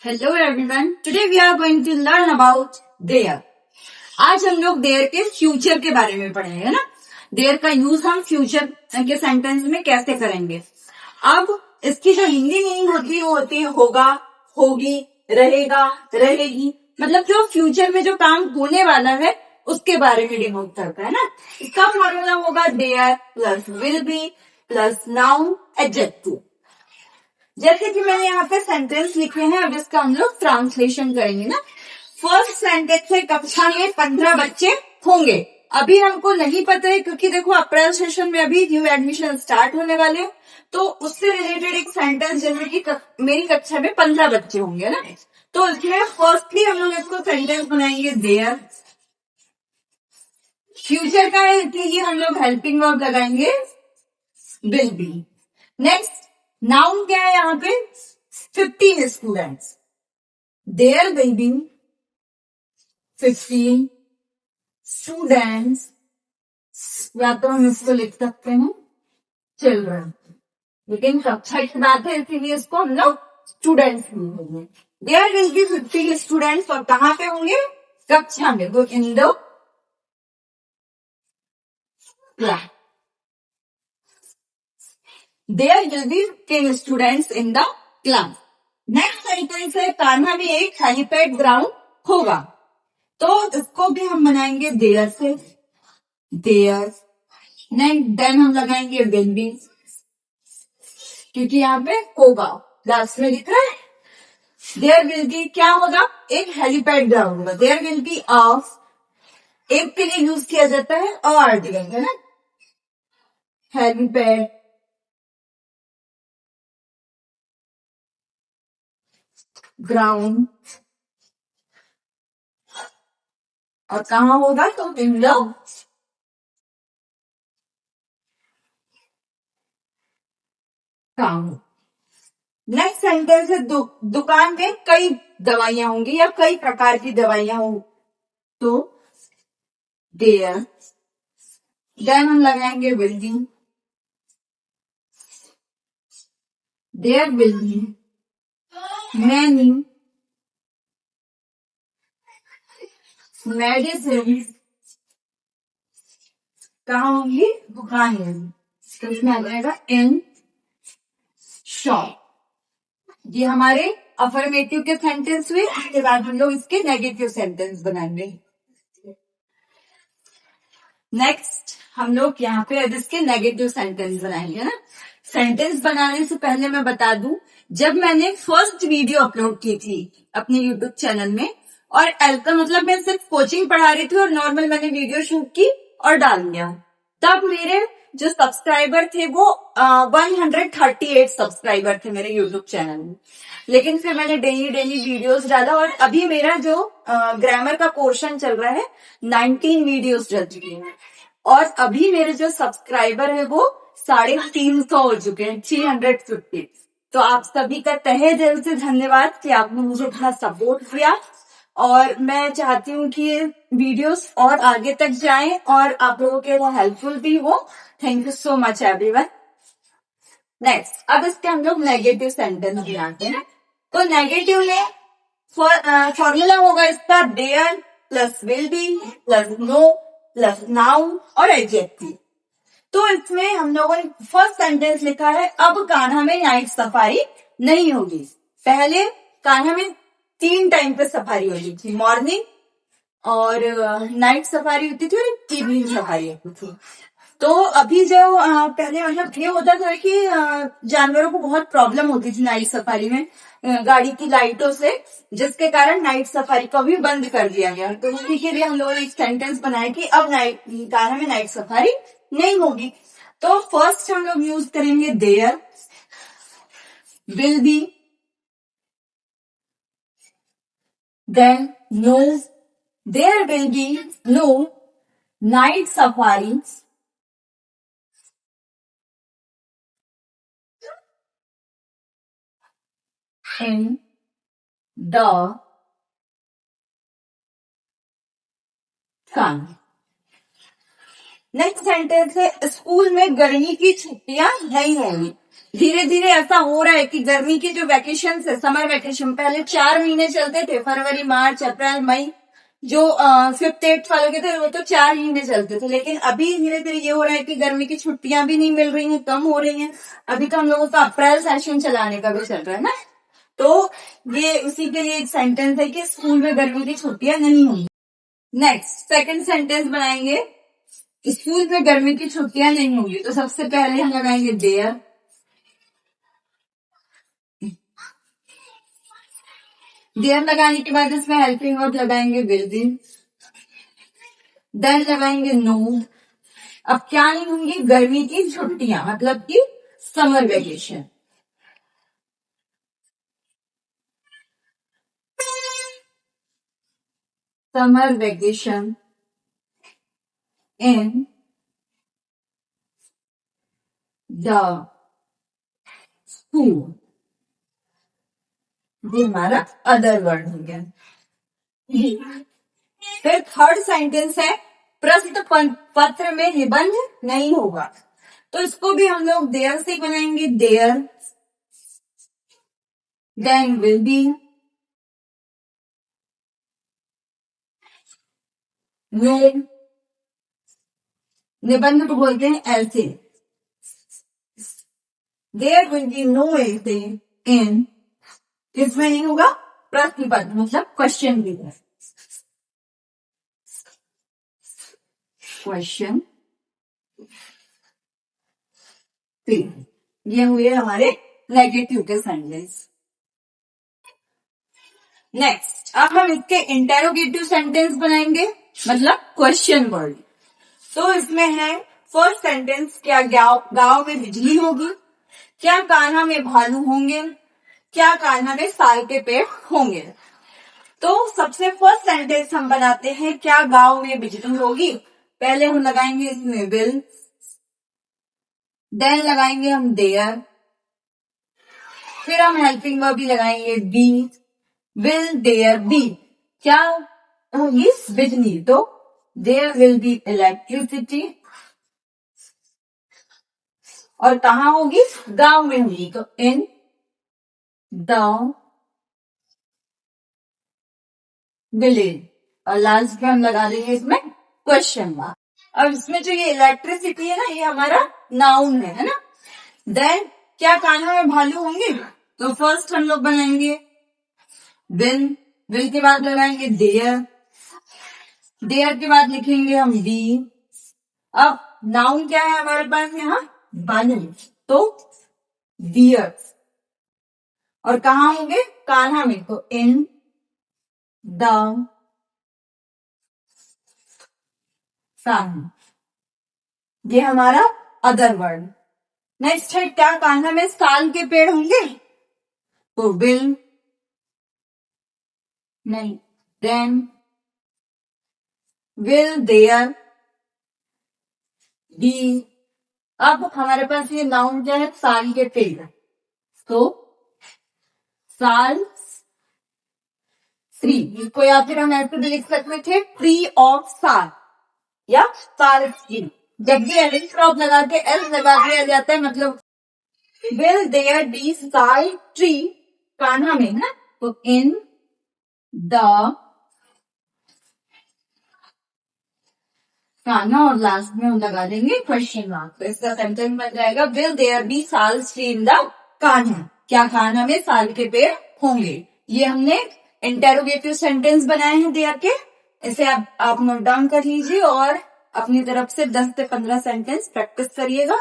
Hello everyone. Today we are going to learn about there. आज हम लोग there के फ्यूचर के बारे में पढ़ेंगे ना. देयर का यूज हम फ्यूचर के सेंटेंस में कैसे करेंगे. अब इसकी जो हिंदी मीनिंग होती है वो होती है होगा, होगी, रहेगा, रहेगी. मतलब जो फ्यूचर में जो काम होने वाला है उसके बारे में डिनोट करता है ना. इसका फॉर्मूला होगा there plus will be plus noun adjective. जैसे कि मैंने यहाँ पे सेंटेंस लिखे हैं, अब इसका हम लोग ट्रांसलेशन करेंगे ना. फर्स्ट सेंटेंस है कक्षा में 15 बच्चे होंगे. अभी हमको नहीं पता है क्योंकि देखो अप्रैल सेशन में अभी न्यू एडमिशन स्टार्ट होने वाले हैं, तो उससे रिलेटेड एक सेंटेंस जनरली मेरी कक्षा में 15 बच्चे होंगे ना. तो इसमें फर्स्टली हम लोग इसको सेंटेंस बनाएंगे देयर. फ्यूचर का है इसलिए हम लोग हेल्पिंग वर्ब लगाएंगे विल बी. नेक्स्ट नाउन क्या है यहाँ पे 15 students. There will be 15 students, या तो हम इसको लिख सकते हैं चिल्ड्रन, लेकिन कक्षा की बात है इसीलिए इसको हम लोग स्टूडेंट्स लिखेंगे. देयर विल बी 15 स्टूडेंट्स और कहाँ पे होंगे कक्षा में, वो in the class. There will be 10 students in the class. Next sentence है कान्हा में एक हेलीपैड ग्राउंड होगा. तो इसको भी हम बनाएंगे देयर से. देयर नेक्स्ट देन हम लगाएंगे विल बी, क्योंकि यहाँ पे होगा लास्ट में लिख रहा है. देयर विल बी क्या होगा, एक हेलीपैड ग्राउंड होगा. देयर विल बी ऑफ एक के लिए यूज किया जाता है और दिखेंगे ना हेलीपैड ग्राउंड. और कहाँ होगा तो in the town. Next sentence है दुकान में कई दवाइयां होंगी या कई प्रकार की दवाइयां हो. तो देयर देन हम लगाएंगे will be. There will be many medicine. कहाँ होंगी दुकान में, तो इसमें आ जाएगा इन शॉप. ये हमारे अफर्मेटिव के सेंटेंस हुए. इसके बाद हम लोग इसके नेगेटिव सेंटेंस बनाएंगे. नेक्स्ट हम लोग यहाँ पे अब इसके नेगेटिव सेंटेंस बनाएंगे ना. सेंटेंस बनाने से पहले मैं बता दूं, जब मैंने फर्स्ट वीडियो अपलोड की थी अपने यूट्यूब चैनल में, और एल्का मतलब मैं सिर्फ कोचिंग पढ़ा रही थी और नॉर्मल मैंने वीडियो शूट की और डाल दिया, तब मेरे जो सब्सक्राइबर थे वो 138 सब्सक्राइबर थे मेरे यूट्यूब चैनल में. लेकिन फिर मैंने डेली वीडियोस डाला और अभी मेरा जो ग्रामर का पोर्शन चल रहा है 19 वीडियोस डल चुकी हैं. और अभी मेरे जो सब्सक्राइबर है वो 350 हो चुके हैं, 350. तो आप सभी का तहे दिल से धन्यवाद कि आपने मुझे इतना सपोर्ट किया. और मैं चाहती हूँ कि ये वीडियोस और आगे तक जाएं और आप लोगों के लिए हेल्पफुल भी हो. Thank you so much everyone. Next अब इसके हम लोग नेगेटिव सेंटेंस बनाते हैं. तो नेगेटिव में फॉर्मूला होगा इसका there plus will be plus no plus noun और एडजेक्टिव. तो इसमें हम लोगों ने फर्स्ट सेंटेंस लिखा है अब कान्हा में नाइट सफारी नहीं होगी. पहले कान्हा में 3 टाइम पे सफारी होती थी, मॉर्निंग और नाइट सफारी होती थी और इवनिंग सफारी होती थी. तो अभी जो पहले मतलब ये होता था कि जानवरों को बहुत प्रॉब्लम होती थी नाइट सफारी में गाड़ी की लाइटों से, जिसके कारण नाइट सफारी को भी बंद कर दिया गया. तो उसी के लिए हम लोगों ने एक सेंटेंस बनाया कि अब कान्हा में नाइट सफारी नहीं होगी. तो फर्स्ट हम लोग यूज करेंगे there will be, then no, there will be no night safaris in the sun. Next sentence है स्कूल में गर्मी की छुट्टियां नहीं होंगी. धीरे धीरे ऐसा हो रहा है कि गर्मी की जो वैकेशन है, समर वैकेशन, पहले 4 महीने चलते थे, फरवरी, मार्च, अप्रैल, मई, जो 5th 8th वालों के थे वो तो 4 महीने चलते थे। लेकिन अभी धीरे धीरे ये हो रहा है कि गर्मी की छुट्टियां भी नहीं मिल रही हैं, कम हो रही हैं। अभी तो हम लोगों का अप्रैल सेशन चलाने का भी चल रहा है ना, तो ये उसी के लिए एक सेंटेंस है कि स्कूल में गर्मी की छुट्टियां नहीं होंगी। नेक्स्ट सेकंड सेंटेंस बनाएंगे, स्कूल में गर्मी की छुट्टियां नहीं होंगी। तो सबसे पहले हम लगाएंगे देयर, देयर लगाने के बाद इसमें हेल्पिंग वर्ब लगाएंगे विल बी, देन लगाएंगे नो। अब क्या नहीं होंगी, गर्मी की छुट्टियां, मतलब कि summer vacation. Summer vacation in the school, ये हमारा अदर वर्ड हो गया। फिर थर्ड सेंटेंस है, प्रश्न पत्र में निबंध नहीं होगा। तो इसको भी हम लोग देयर से बनाएंगे, there, then will be, no, निबंध को बोलते हैं ऐसे, देयर विल बी नो ऐसे इन, किसमें नहीं होगा, प्रश्न पत्र, मतलब क्वेश्चन भी है, क्वेश्चन। ये हुए हमारे नेगेटिव के सेंटेंस। नेक्स्ट अब हम इसके इंटेरोगेटिव सेंटेंस बनाएंगे, मतलब क्वेश्चन वर्ड। तो इसमें है फर्स्ट सेंटेंस, क्या गांव में बिजली होगी, क्या कान्हा में भालू होंगे, क्या कान्हा में साल के पेड़ होंगे। तो सबसे फर्स्ट सेंटेंस हम बनाते हैं, क्या गांव में बिजली होगी। पहले हम लगाएंगे इसमें विल, देन लगाएंगे हम देयर, फिर हम हेल्पिंग वर्ब भी लगाएंगे बी, विल देयर बी, क्या होगी बिजली, तो देयर विल बी इलेक्ट्रिसिटी। और कहाँ होगी, गांव में होगी, तो इन द विलेज। और लास्ट में हम लगा देंगे इसमें क्वेश्चन मार्क। अब इसमें जो ये इलेक्ट्रिसिटी है ना, ये हमारा नाउन है ना। देन क्या कान्हा में भालू होंगे, तो फर्स्ट हम लोग बनाएंगे विल, विल के बाद लगाएंगे देयर, देयर के बाद लिखेंगे हम बी। अब नाउन क्या है हमारे पास यहाँ, बानर, तो बियर। और कहाँ होंगे, कान्हा में, तो इन द सन, ये हमारा अदर वर्ड। नेक्स्ट है, क्या कान्हा में साल के पेड़ होंगे, तो विल नहीं, देन विल देयर बी। अब हमारे पास ये नाउन क्या है, साल के पेड़, तो साल ट्री, इसको या फिर हम ऐसे भी लिख सकते थे, ट्री ऑफ साल या साल ट्री। जब भी एल क्रॉप लगा के एल लगा दिया जाता है, मतलब विल देयर बी साल ट्री, कान्हा में ना, तो इन द कान्हा, और लास्ट में हम लगा देंगे क्वेश्चन मार्क। तो इसका सेंटेंस बन जाएगा, विल देयर बी साल ट्री इन द कान्हा, क्या कान्हा में साल के पेड़ होंगे। ये हमने इंटेरोगेटिव सेंटेंस बनाए हैं देयर के, इसे आप नोट डाउन कर लीजिए और अपनी तरफ से 10 से 15 सेंटेंस प्रैक्टिस करिएगा।